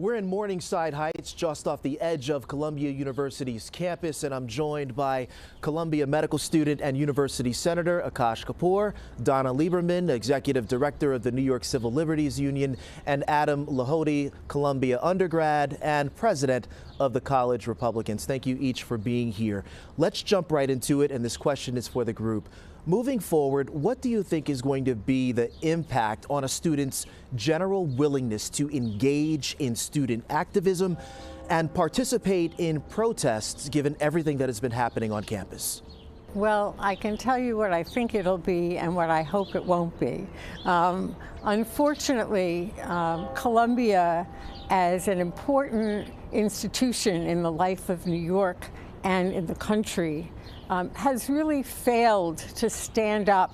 We're in Morningside Heights, just off the edge of Columbia University's campus, and I'm joined by Columbia medical student and University Senator Akash Kapoor, Donna Lieberman, Executive Director of the New York Civil Liberties Union, and Adam Lehodey, Columbia undergrad and President of the College Republicans. Thank you each for being here. Let's jump right into it, and this question is for the group. Moving forward, what do you think is going to be the impact on a student's general willingness to engage in student activism and participate in protests, given everything that has been happening on campus? Well, I can tell you what I think it'll be and what I hope it won't be. Unfortunately, Columbia, as an important institution in the life of New York and in the country, has really failed to stand up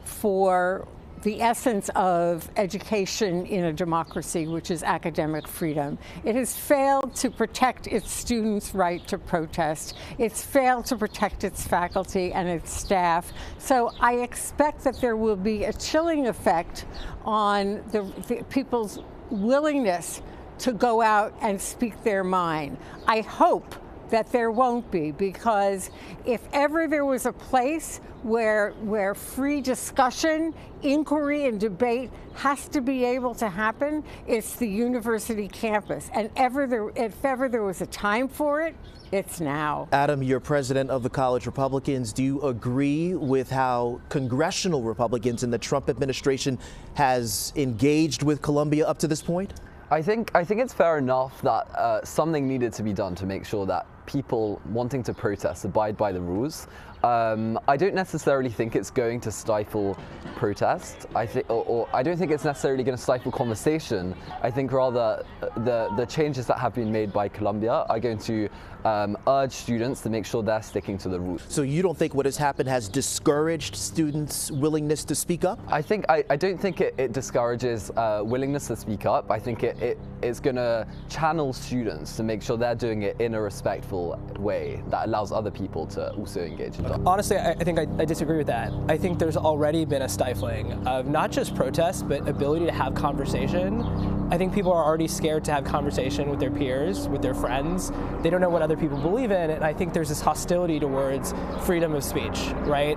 for the essence of education in a democracy, which is academic freedom. It has failed to protect its students' right to protest. It's failed to protect its faculty and its staff. So I expect that there will be a chilling effect on the people's willingness to go out and speak their mind. I hope that there won't be, because if ever there was a place where free discussion, inquiry, and debate has to be able to happen, it's the university campus. And if ever there was a time for it, it's now. Adam, you're president of the College Republicans. Do you agree with how congressional Republicans in the Trump administration has engaged with Columbia up to this point? I think it's fair enough that something needed to be done to make sure that people wanting to protest abide by the rules. I don't necessarily think it's going to stifle protest. I don't think it's necessarily going to stifle conversation. I think rather the changes that have been made by Columbia are going to urge students to make sure they're sticking to the rules. So you don't think what has happened has discouraged students' willingness to speak up? I don't think it discourages willingness to speak up. I think it's going to channel students to make sure they're doing it in a respectful way that allows other people to also engage in it. Honestly, I think I disagree with that. I think there's already been a stifling of not just protest, but ability to have conversation. I think people are already scared to have conversation with their peers, with their friends. They don't know what other people believe in, and I think there's this hostility towards freedom of speech, right?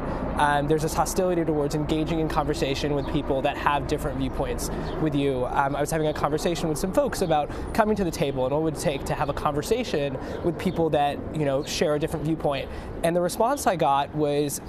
There's this hostility towards engaging in conversation with people that have different viewpoints with you. I was having a conversation with some folks about coming to the table and what it would take to have a conversation with people that, share a different viewpoint. And the response I got was,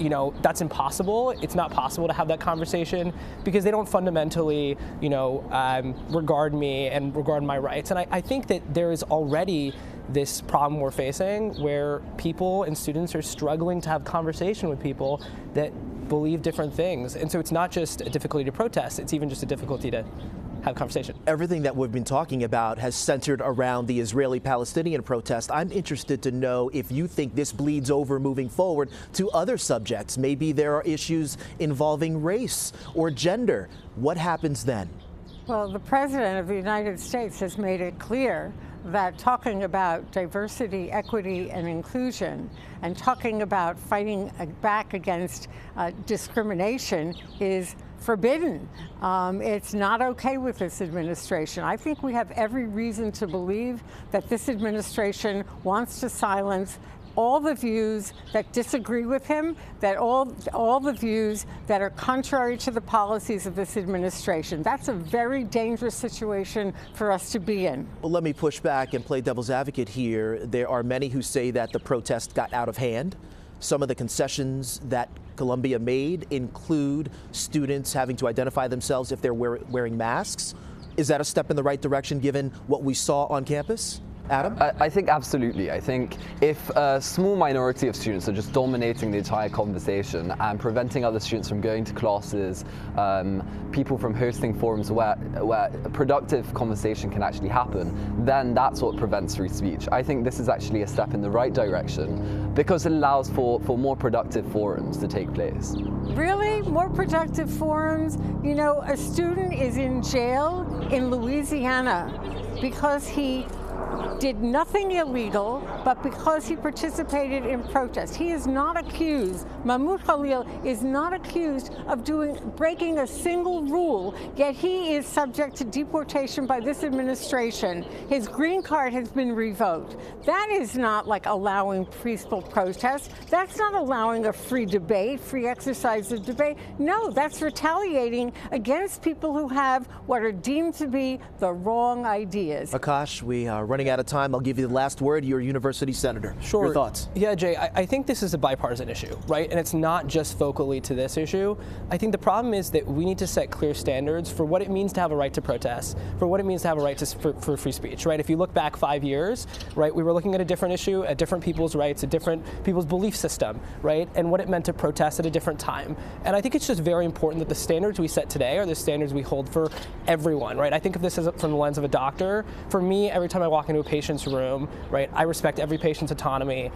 that's impossible. It's not possible to have that conversation because they don't fundamentally, regard me and regard my rights. And I think that there is already this problem we're facing where people and students are struggling to have conversation with people that believe different things. And so it's not just a difficulty to protest, it's even just a difficulty to have conversation. Everything that we've been talking about has centered around the Israeli-Palestinian protest. I'm interested to know if you think this bleeds over moving forward to other subjects. Maybe there are issues involving race or gender. What happens then? Well, the President of the United States has made it clear that talking about diversity, equity, and inclusion, and talking about fighting back against discrimination is forbidden. It's not okay with this administration. I think we have every reason to believe that this administration wants to silence all the views that disagree with him, that all the views that are contrary to the policies of this administration. That's a very dangerous situation for us to be in. Well, let me push back and play devil's advocate here. There are many who say that the protest got out of hand. Some of the concessions that Columbia made include students having to identify themselves if they're wearing masks. Is that a step in the right direction given what we saw on campus? Adam? I think absolutely. I think if a small minority of students are just dominating the entire conversation and preventing other students from going to classes, people from hosting forums where a productive conversation can actually happen, then that's what prevents free speech. I think this is actually a step in the right direction because it allows for more productive forums to take place. Really? More productive forums? A student is in jail in Louisiana because he did nothing illegal, but because he participated in protest. He is not accused, Mahmoud Khalil is not accused of breaking a single rule, yet he is subject to deportation by this administration. His green card has been revoked. That is not like allowing peaceful protest. That's not allowing a free debate, free exercise of debate. No, that's retaliating against people who have what are deemed to be the wrong ideas. Akash, we are running out of time. I'll give you the last word. You're a university senator. Sure. Your thoughts? Yeah, Jay, I think this is a bipartisan issue, right? And it's not just focally to this issue. I think the problem is that we need to set clear standards for what it means to have a right to protest, for what it means to have a right for free speech, right? If you look back 5 years, right, we were looking at a different issue, at different people's rights, at different people's belief system, right? And what it meant to protest at a different time. And I think it's just very important that the standards we set today are the standards we hold for everyone, right? I think of this as from the lens of a doctor. For me, every time I walk into a patient's room, right, I respect every patient's autonomy.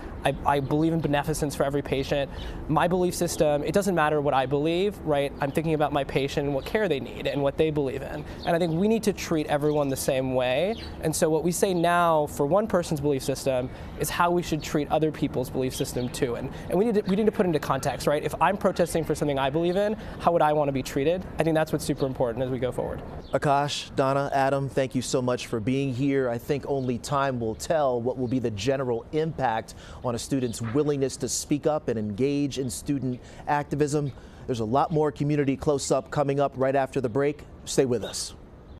I believe in beneficence for every patient. My belief system, it doesn't matter what I believe, right? I'm thinking about my patient and what care they need and what they believe in. And I think we need to treat everyone the same way. And so what we say now for one person's belief system is how we should treat other people's belief system too. And we need to put into context, right? If I'm protesting for something I believe in, how would I want to be treated? I think that's what's super important as we go forward. Akash, Donna, Adam, thank you so much for being here. I think only time will tell what will be the general impact on a student's willingness to speak up and engage in student activism. There's a lot more Community Close Up coming up right after the break. Stay with us.